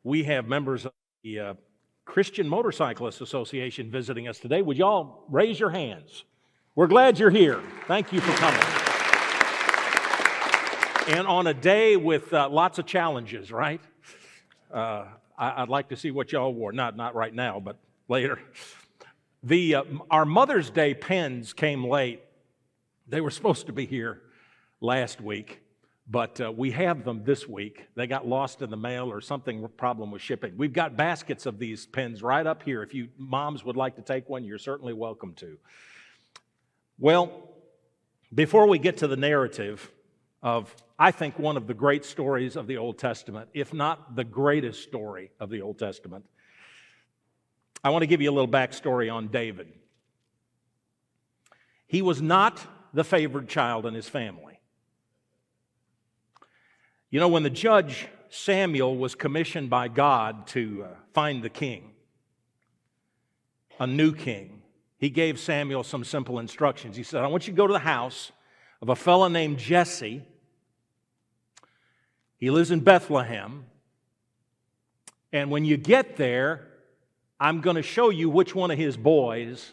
We have members of the Christian Motorcyclists Association visiting us today. Would you all raise your hands? We're glad you're here. Thank you for coming. And on a day with lots of challenges, right? I'd like to see what y'all wore. Not right now, but later. Our Mother's Day pens came late. They were supposed to be here last week, but we have them this week. They got lost in the mail or something problem with shipping. We've got baskets of these pens right up here. If you moms would like to take one, you're certainly welcome to. Well, before we get to the narrative of, I think, one of the great stories of the Old Testament, if not the greatest story of the Old Testament, I want to give you a little backstory on David. He was not the favored child in his family. You know, when the judge Samuel was commissioned by God to find the king, a new king, he gave Samuel some simple instructions. He said, I want you to go to the house of a fellow named Jesse. He lives in Bethlehem. And when you get there, I'm going to show you which one of his boys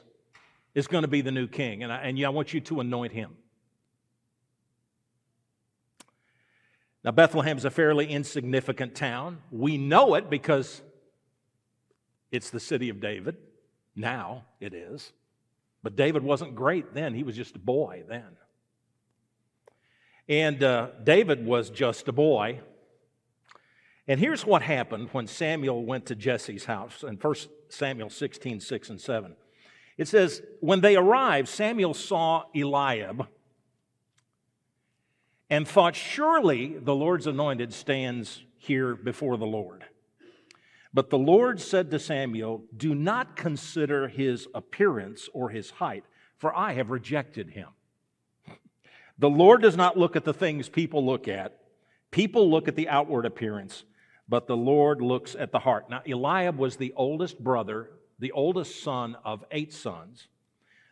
is going to be the new king. And I want you to anoint him. Now, Bethlehem's a fairly insignificant town. We know it because it's the city of David. Now it is. But David wasn't great then. He was just a boy then. And David was just a boy. And here's what happened when Samuel went to Jesse's house in 1 Samuel 16, 6 and 7. It says, when they arrived, Samuel saw Eliab and thought, surely the Lord's anointed stands here before the Lord. But the Lord said to Samuel, do not consider his appearance or his height, for I have rejected him. The Lord does not look at the things people look at. People look at the outward appearance, but the Lord looks at the heart. Now, Eliab was the oldest brother, the oldest son of 8 sons,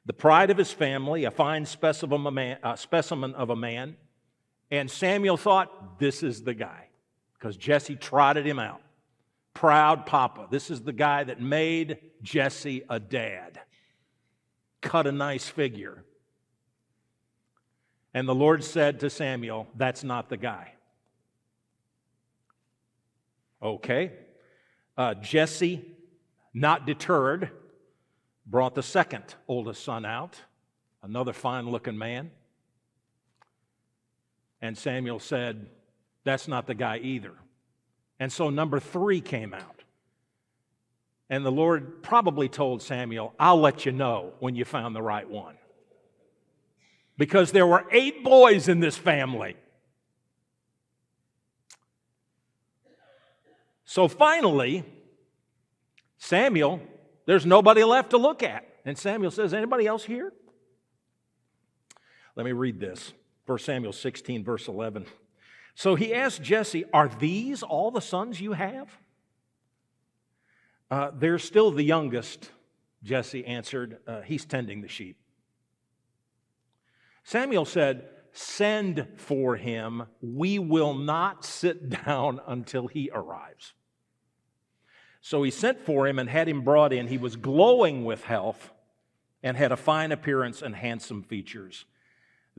the pride of his family, a fine specimen of a man. And Samuel thought, this is the guy, because Jesse trotted him out. Proud papa. This is the guy that made Jesse a dad. Cut a nice figure. And the Lord said to Samuel, that's not the guy. Okay. Jesse, not deterred, brought the second oldest son out, another fine-looking man. And Samuel said, that's not the guy either. And so number 3 came out. And the Lord probably told Samuel, I'll let you know when you found the right one. Because there were 8 boys in this family. So finally, Samuel, there's nobody left to look at. And Samuel says, anybody else here? Let me read this. 1 Samuel 16, verse 11. So he asked Jesse, are these all the sons you have? They're still the youngest, Jesse answered. He's tending the sheep. Samuel said, send for him. We will not sit down until he arrives. So he sent for him and had him brought in. He was glowing with health and had a fine appearance and handsome features.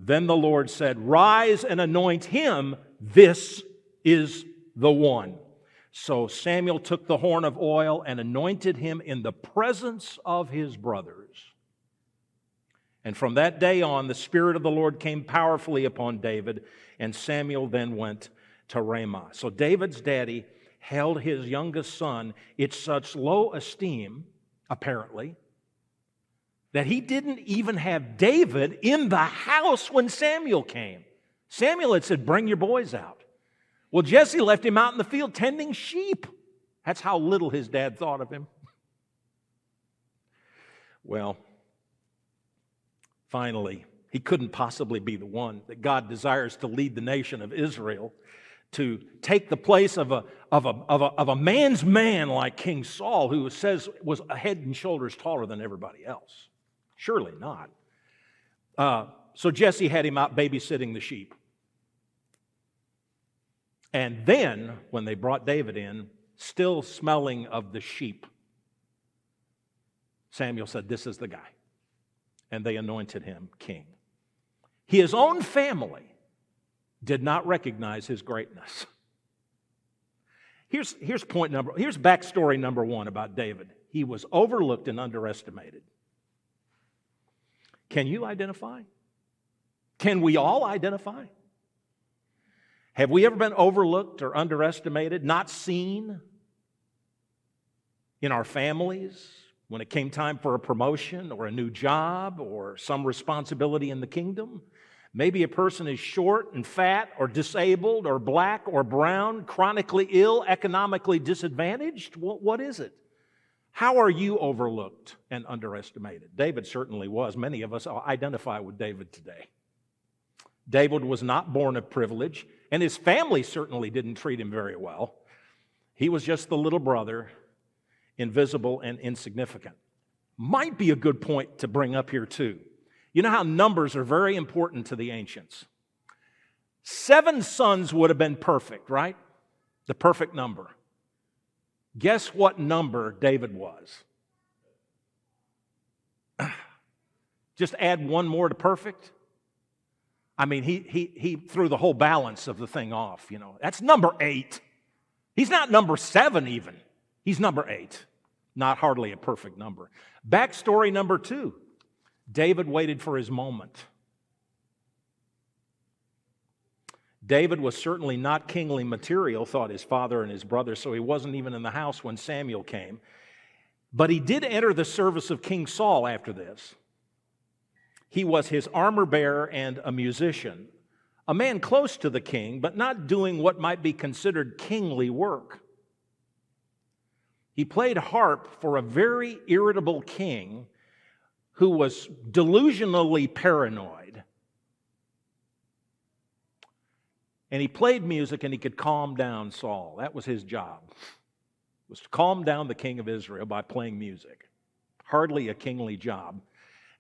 Then the Lord said, rise and anoint him. This is the one. So Samuel took the horn of oil and anointed him in the presence of his brothers. And from that day on, the Spirit of the Lord came powerfully upon David, and Samuel then went to Ramah. So David's daddy held his youngest son in such low esteem, apparently, that he didn't even have David in the house when Samuel came. Samuel had said, bring your boys out. Well, Jesse left him out in the field tending sheep. That's how little his dad thought of him. Well, finally, he couldn't possibly be the one that God desires to lead the nation of Israel to take the place of a man's man like King Saul, who says was a head and shoulders taller than everybody else. Surely not. So Jesse had him out babysitting the sheep. And then, when they brought David in, still smelling of the sheep. Samuel said, "This is the guy." And they anointed him king. His own family did not recognize his greatness. Here's backstory number one about David. He was overlooked and underestimated. Can you identify? Can we all identify? Have we ever been overlooked or underestimated, not seen in our families when it came time for a promotion or a new job or some responsibility in the kingdom? Maybe a person is short and fat or disabled or black or brown, chronically ill, economically disadvantaged. What is it? How are you overlooked and underestimated? David certainly was. Many of us identify with David today. David was not born of privilege, and his family certainly didn't treat him very well. He was just the little brother, invisible and insignificant. Might be a good point to bring up here too. You know how numbers are very important to the ancients. 7 sons would have been perfect, right? The perfect number. Guess what number David was? Just add one more to perfect. I mean, he threw the whole balance of the thing off, you know. That's number 8. He's not number 7 even. He's number 8. Not hardly a perfect number. Backstory number 2. David waited for his moment. David was certainly not kingly material, thought his father and his brother, so he wasn't even in the house when Samuel came. But he did enter the service of King Saul after this. He was his armor bearer and a musician, a man close to the king, but not doing what might be considered kingly work. He played harp for a very irritable king who was delusionally paranoid. And he played music and he could calm down Saul. That was his job, was to calm down the king of Israel by playing music. Hardly a kingly job.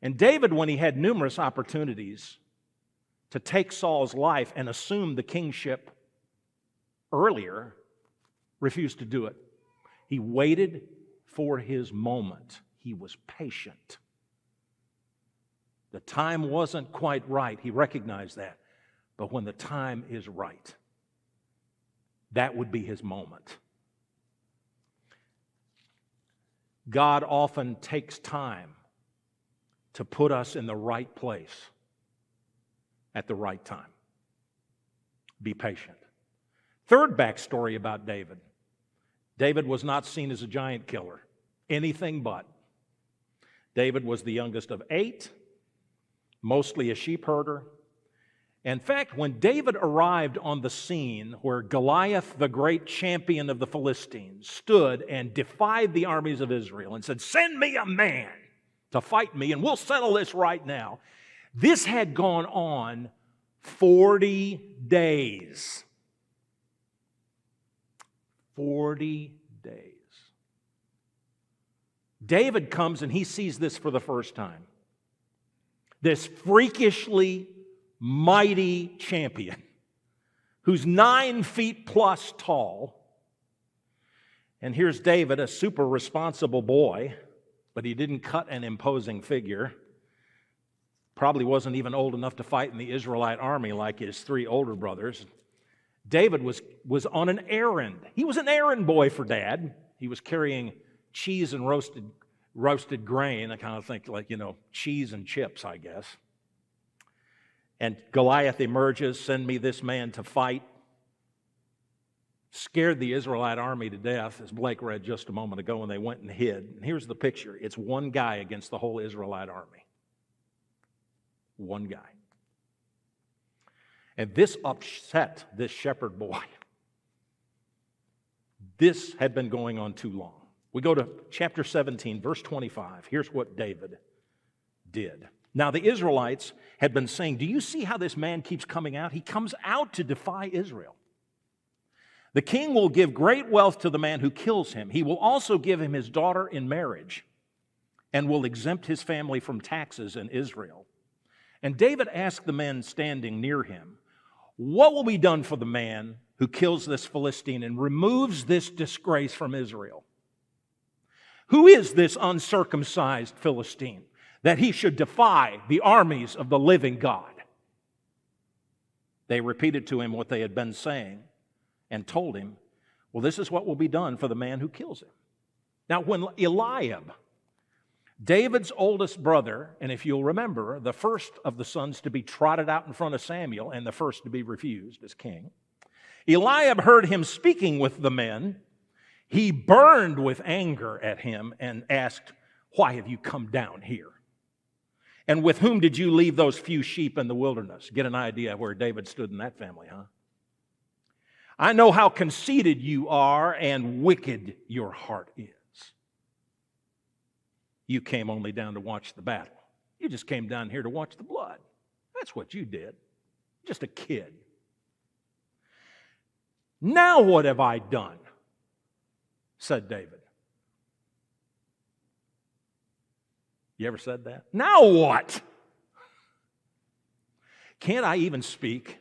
And David, when he had numerous opportunities to take Saul's life and assume the kingship earlier, refused to do it. He waited for his moment. He was patient. The time wasn't quite right. He recognized that. But when the time is right, that would be his moment. God often takes time to put us in the right place at the right time. Be patient. Third backstory about David. David was not seen as a giant killer. Anything but. David was the youngest of 8, mostly a sheep herder. In fact, when David arrived on the scene where Goliath, the great champion of the Philistines, stood and defied the armies of Israel and said, "Send me a man to fight me and we'll settle this right now." This had gone on 40 days. 40 days. David comes and he sees this for the first time. This freakishly mighty champion who's 9 feet plus tall. And here's David, a super responsible boy, but he didn't cut an imposing figure. Probably wasn't even old enough to fight in the Israelite army like his 3 older brothers. David was on an errand. He was an errand boy for Dad. He was carrying cheese and roasted grain. I kind of think like, cheese and chips, I guess. And Goliath emerges, "Send me this man to fight." Scared the Israelite army to death, as Blake read just a moment ago, when they went and hid. And here's the picture. It's one guy against the whole Israelite army. One guy. And this upset this shepherd boy. This had been going on too long. We go to chapter 17, verse 25. Here's what David did. Now the Israelites had been saying, "Do you see how this man keeps coming out? He comes out to defy Israel. The king will give great wealth to the man who kills him. He will also give him his daughter in marriage and will exempt his family from taxes in Israel." And David asked the men standing near him, "What will be done for the man who kills this Philistine and removes this disgrace from Israel? Who is this uncircumcised Philistine that he should defy the armies of the living God? They repeated to him what they had been saying and told him, well, this is what will be done for the man who kills him. Now, when Eliab, David's oldest brother, and if you'll remember, the first of the sons to be trotted out in front of Samuel and the first to be refused as king, Eliab heard him speaking with the men. He burned with anger at him and asked, why have you come down here? And with whom did you leave those few sheep in the wilderness? Get an idea of where David stood in that family, huh? I know how conceited you are and wicked your heart is. You came only down to watch the battle. You just came down here to watch the blood. That's what you did. Just a kid. Now what have I done? Said David. You ever said that? Now what? Can't I even speak?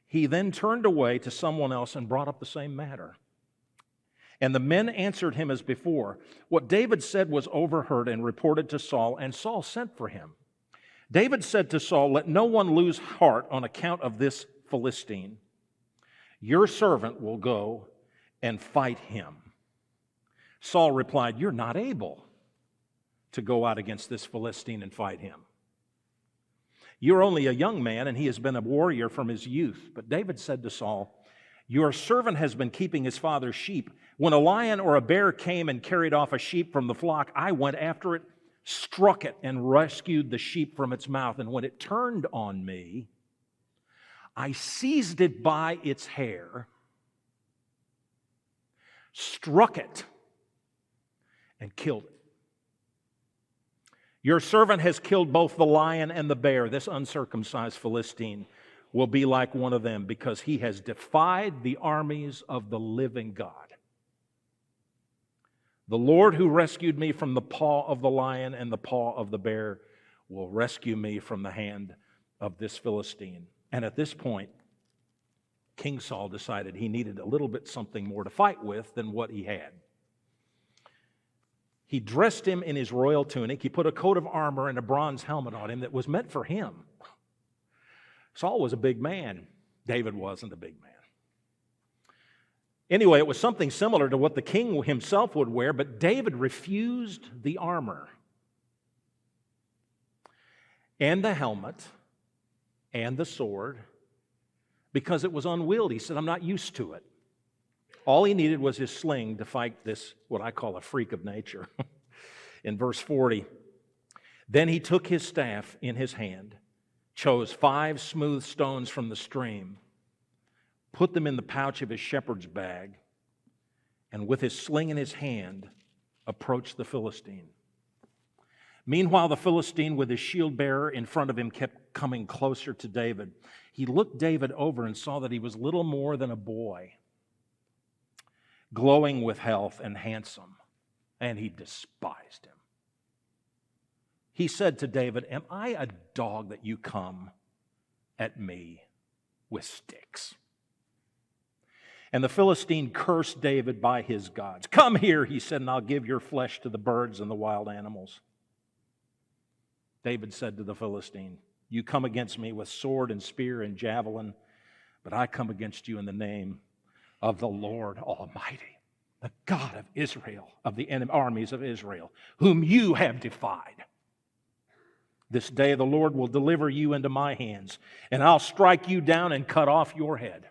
He then turned away to someone else and brought up the same matter. And the men answered him as before. What David said was overheard and reported to Saul, and Saul sent for him. David said to Saul, let no one lose heart on account of this Philistine. Your servant will go and fight him. Saul replied, you're not able to go out against this Philistine and fight him. You're only a young man, and he has been a warrior from his youth. But David said to Saul, your servant has been keeping his father's sheep. When a lion or a bear came and carried off a sheep from the flock, I went after it, struck it, and rescued the sheep from its mouth. And when it turned on me, I seized it by its hair, struck it, and killed it. Your servant has killed both the lion and the bear. This uncircumcised Philistine will be like one of them because he has defied the armies of the living God. The Lord who rescued me from the paw of the lion and the paw of the bear will rescue me from the hand of this Philistine. And at this point, King Saul decided he needed a little bit something more to fight with than what he had. He dressed him in his royal tunic. He put a coat of armor and a bronze helmet on him that was meant for him. Saul was a big man. David wasn't a big man. Anyway, it was something similar to what the king himself would wear, but David refused the armor and the helmet and the sword because it was unwieldy. He said, I'm not used to it. All he needed was his sling to fight this, what I call a freak of nature. In verse 40, then he took his staff in his hand, chose 5 smooth stones from the stream, put them in the pouch of his shepherd's bag, and with his sling in his hand, approached the Philistine. Meanwhile, the Philistine with his shield bearer in front of him kept coming closer to David. He looked David over and saw that he was little more than a boy, glowing with health and handsome, and he despised him. He said to David, am I a dog that you come at me with sticks? And the Philistine cursed David by his gods. Come here, he said, and I'll give your flesh to the birds and the wild animals. David said to the Philistine, you come against me with sword and spear and javelin, but I come against you in the name of the Lord Almighty, the God of Israel, of the armies of Israel, whom you have defied. This day the Lord will deliver you into my hands, and I'll strike you down and cut off your head.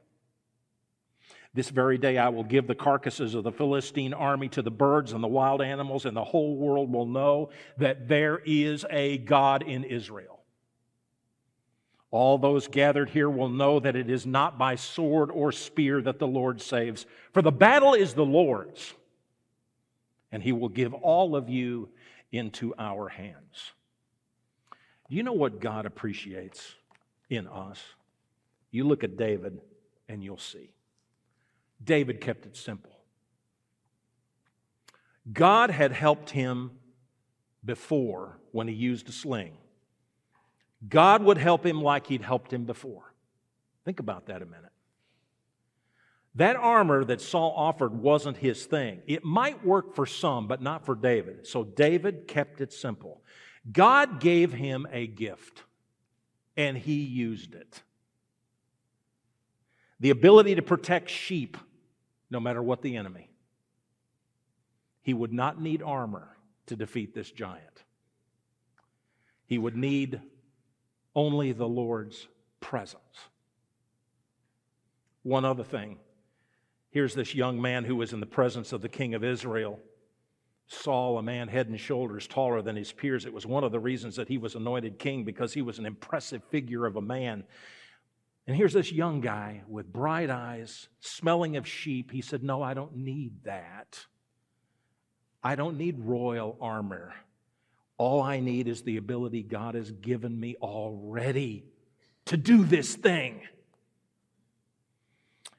This very day I will give the carcasses of the Philistine army to the birds and the wild animals, and the whole world will know that there is a God in Israel. All those gathered here will know that it is not by sword or spear that the Lord saves, for the battle is the Lord's, and He will give all of you into our hands. Do you know what God appreciates in us? You look at David and you'll see. David kept it simple. God had helped him before when he used a sling. God would help him like he'd helped him before. Think about that a minute. That armor that Saul offered wasn't his thing. It might work for some, but not for David. So David kept it simple. God gave him a gift, and he used it. The ability to protect sheep, no matter what the enemy. He would not need armor to defeat this giant. He would need only the Lord's presence. One other thing. Here's this young man who was in the presence of the king of Israel. Saul, a man head and shoulders taller than his peers. It was one of the reasons that he was anointed king, because he was an impressive figure of a man. And here's this young guy with bright eyes, smelling of sheep. He said, no, I don't need that. I don't need royal armor. All I need is the ability God has given me already to do this thing.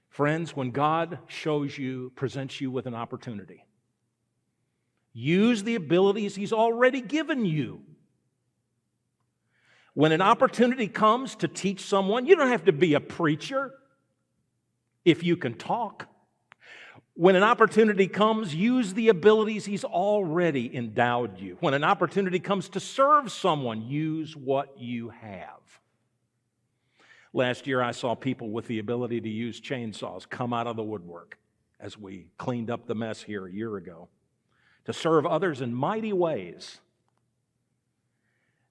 Friends, when God presents you with an opportunity, use the abilities He's already given you. When an opportunity comes to teach someone, you don't have to be a preacher if you can talk. When an opportunity comes, use the abilities He's already endowed you. When an opportunity comes to serve someone, use what you have. Last year, I saw people with the ability to use chainsaws come out of the woodwork as we cleaned up the mess here a year ago to serve others in mighty ways.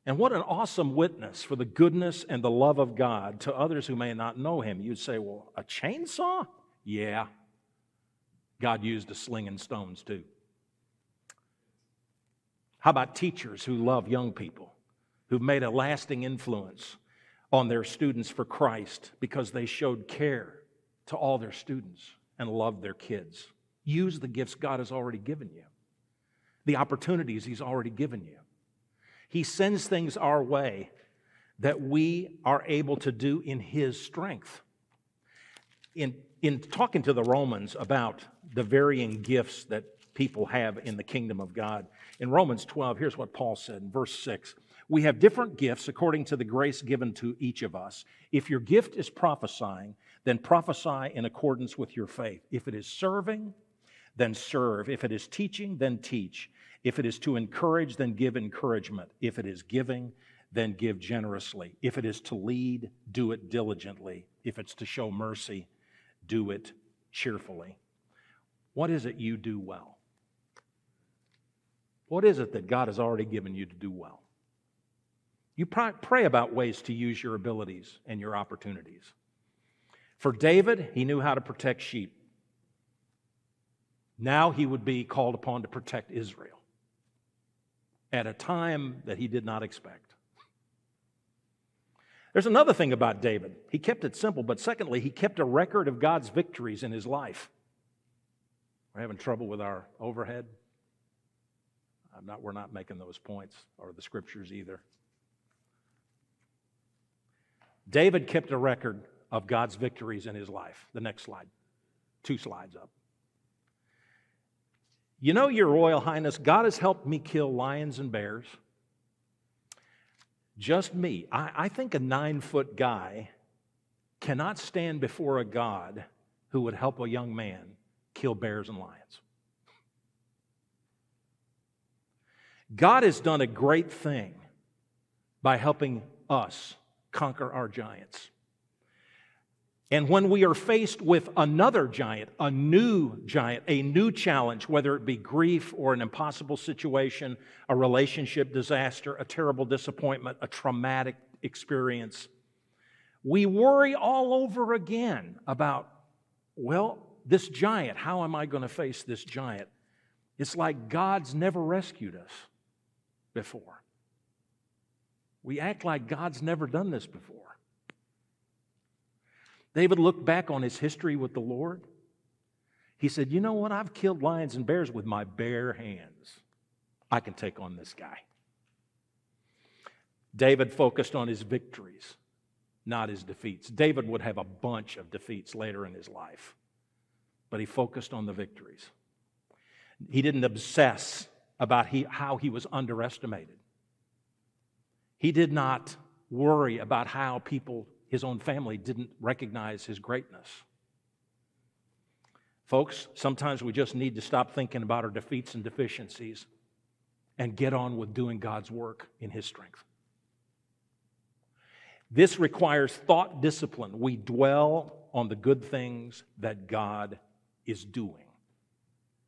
And what an awesome witness for the goodness and the love of God to others who may not know Him. You'd say, well, a chainsaw? Yeah. God used a sling and stones too. How about teachers who love young people, who've made a lasting influence on their students for Christ because they showed care to all their students and loved their kids? Use the gifts God has already given you, the opportunities He's already given you. He sends things our way that we are able to do in His strength. In talking to the Romans about the varying gifts that people have in the kingdom of God, in Romans 12, here's what Paul said in verse 6. We have different gifts according to the grace given to each of us. If your gift is prophesying, then prophesy in accordance with your faith. If it is serving, then serve. If it is teaching, then teach. If it is to encourage, then give encouragement. If it is giving, then give generously. If it is to lead, do it diligently. If it's to show mercy, do it cheerfully. What is it you do well? What is it that God has already given you to do well? You pray about ways to use your abilities and your opportunities. For David, he knew how to protect sheep. Now he would be called upon to protect Israel at a time that he did not expect. There's another thing about David. He kept it simple, but secondly, he kept a record of God's victories in his life. We're having trouble with our overhead. We're not making those points, or the scriptures either. David kept a record of God's victories in his life. The next slide. 2 slides up. You know, Your Royal Highness, God has helped me kill lions and bears. Just me. I think a 9-foot guy cannot stand before a God who would help a young man kill bears and lions. God has done a great thing by helping us conquer our giants. And when we are faced with another giant, a new challenge, whether it be grief or an impossible situation, a relationship disaster, a terrible disappointment, a traumatic experience, we worry all over again about, well, this giant, how am I going to face this giant? It's like God's never rescued us before. We act like God's never done this before. David looked back on his history with the Lord. He said, you know what? I've killed lions and bears with my bare hands. I can take on this guy. David focused on his victories, not his defeats. David would have a bunch of defeats later in his life, but he focused on the victories. He didn't obsess about how he was underestimated. He did not worry about how his own family didn't recognize his greatness. Folks, sometimes we just need to stop thinking about our defeats and deficiencies and get on with doing God's work in His strength. This requires thought discipline. We dwell on the good things that God is doing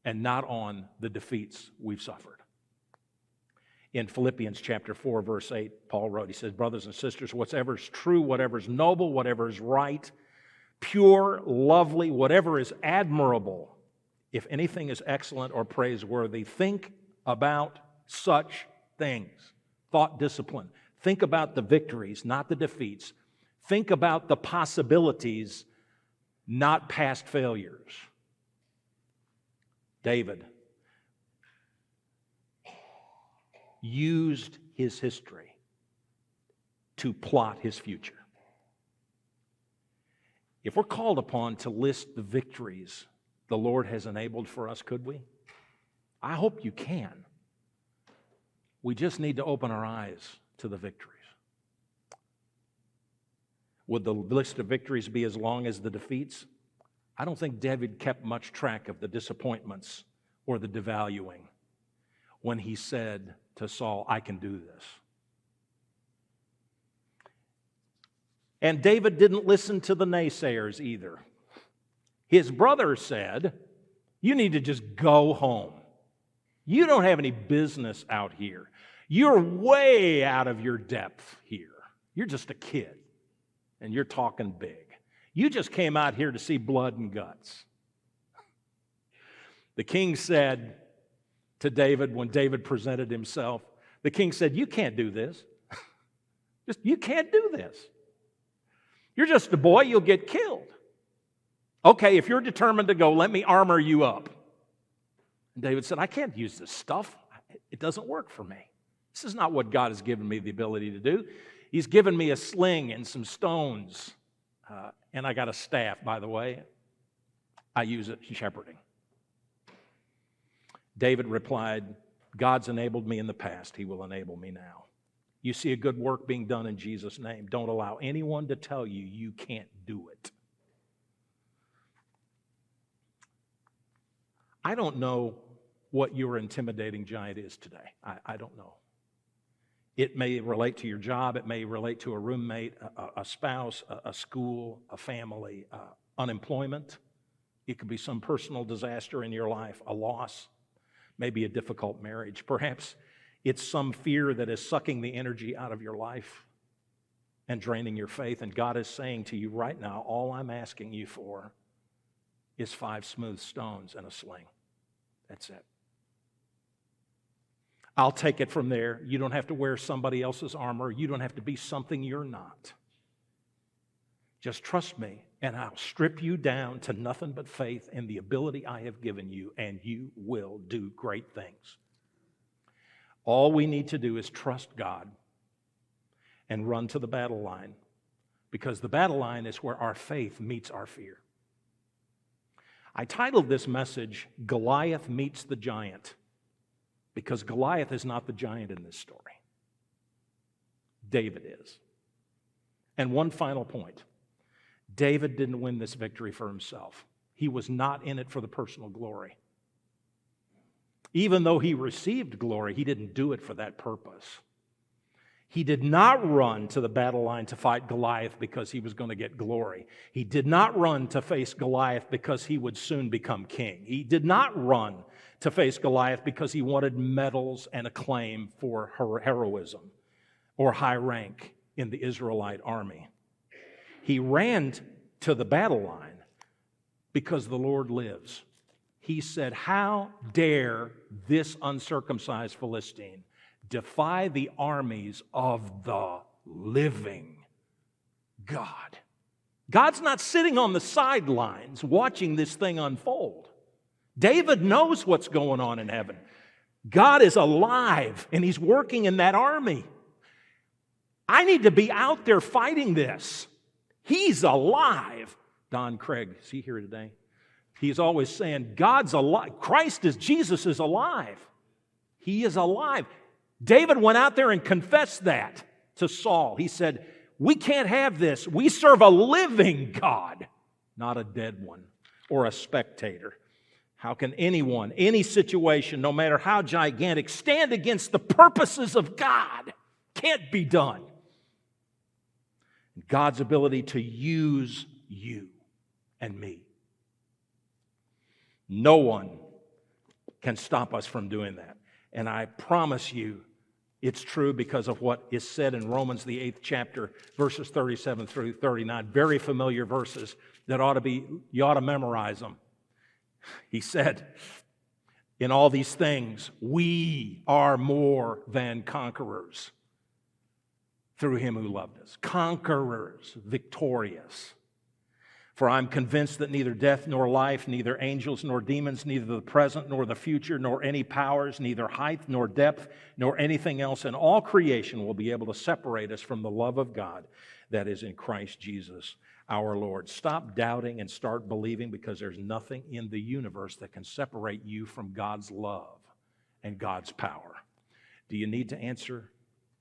and not on the defeats we've suffered. In Philippians chapter 4, verse 8, Paul wrote, he says, brothers and sisters, whatever is true, whatever is noble, whatever is right, pure, lovely, whatever is admirable, if anything is excellent or praiseworthy, think about such things. Thought discipline. Think about the victories, not the defeats. Think about the possibilities, not past failures. David used his history to plot his future. If we're called upon to list the victories the Lord has enabled for us, could we? I hope you can. We just need to open our eyes to the victories. Would the list of victories be as long as the defeats? I don't think David kept much track of the disappointments or the devaluing when he said to Saul, I can do this. And David didn't listen to the naysayers either. His brother said, you need to just go home. You don't have any business out here. You're way out of your depth here. You're just a kid, and you're talking big. You just came out here to see blood and guts. The king said to David, when David presented himself, the king said, you can't do this. You can't do this. You're just a boy, you'll get killed. Okay, if you're determined to go, let me armor you up. And David said, I can't use this stuff. It doesn't work for me. This is not what God has given me the ability to do. He's given me a sling and some stones. And I got a staff, by the way. I use it shepherding. David replied, God's enabled me in the past. He will enable me now. You see a good work being done in Jesus' name. Don't allow anyone to tell you you can't do it. I don't know what your intimidating giant is today. I don't know. It may relate to your job. It may relate to a roommate, a spouse, a school, a family, unemployment. It could be some personal disaster in your life, a loss, maybe a difficult marriage. Perhaps it's some fear that is sucking the energy out of your life and draining your faith. And God is saying to you right now, all I'm asking you for is 5 smooth stones and a sling. That's it. I'll take it from there. You don't have to wear somebody else's armor. You don't have to be something you're not. Just trust me, and I'll strip you down to nothing but faith and the ability I have given you, and you will do great things. All we need to do is trust God and run to the battle line, because the battle line is where our faith meets our fear. I titled this message, Goliath Meets the Giant, because Goliath is not the giant in this story. David is. And one final point. David didn't win this victory for himself. He was not in it for the personal glory. Even though he received glory, he didn't do it for that purpose. He did not run to the battle line to fight Goliath because he was going to get glory. He did not run to face Goliath because he would soon become king. He did not run to face Goliath because he wanted medals and acclaim for heroism or high rank in the Israelite army. He ran to the battle line because the Lord lives. He said, how dare this uncircumcised Philistine defy the armies of the living God? God's not sitting on the sidelines watching this thing unfold. David knows what's going on in heaven. God is alive, and He's working in that army. I need to be out there fighting this. He's alive. Don Craig, is he here today? He's always saying, God's alive. Jesus is alive. He is alive. David went out there and confessed that to Saul. He said, we can't have this. We serve a living God, not a dead one. or a spectator. How can anyone, any situation, no matter how gigantic, stand against the purposes of God? Can't be done. God's ability to use you and me. No one can stop us from doing that. And I promise you, it's true because of what is said in Romans, the 8th chapter, verses 37 through 39. Very familiar verses that you ought to memorize them. He said, in all these things, we are more than conquerors through him who loved us. Conquerors, victorious. For I'm convinced that neither death nor life, neither angels nor demons, neither the present nor the future, nor any powers, neither height nor depth, nor anything else in all creation will be able to separate us from the love of God that is in Christ Jesus our Lord. Stop doubting and start believing, because there's nothing in the universe that can separate you from God's love and God's power. Do you need to answer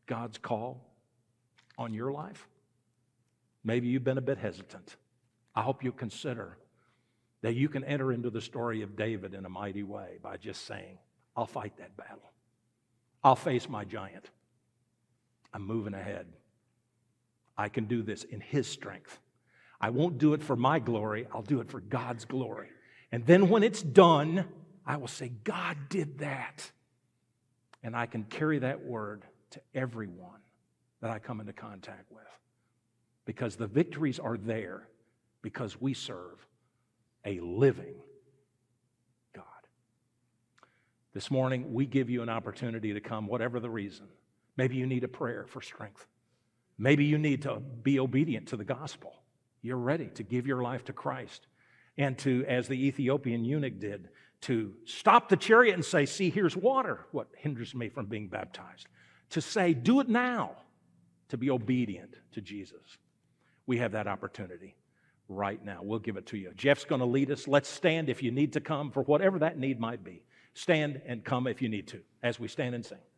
God's call on your life? Maybe you've been a bit hesitant. I hope you consider that you can enter into the story of David in a mighty way by just saying, I'll fight that battle. I'll face my giant. I'm moving ahead. I can do this in his strength. I won't do it for my glory. I'll do it for God's glory. And then when it's done, I will say, God did that. And I can carry that word to everyone that I come into contact with. Because the victories are there. Because we serve a living God. This morning, we give you an opportunity to come, whatever the reason. Maybe you need a prayer for strength. Maybe you need to be obedient to the gospel. You're ready to give your life to Christ. And to, as the Ethiopian eunuch did, to stop the chariot and say, see, here's water. What hinders me from being baptized? To say, do it now. To be obedient to Jesus. We have that opportunity right now. We'll give it to you. Jeff's going to lead us. Let's stand if you need to come for whatever that need might be. Stand and come if you need to as we stand and sing.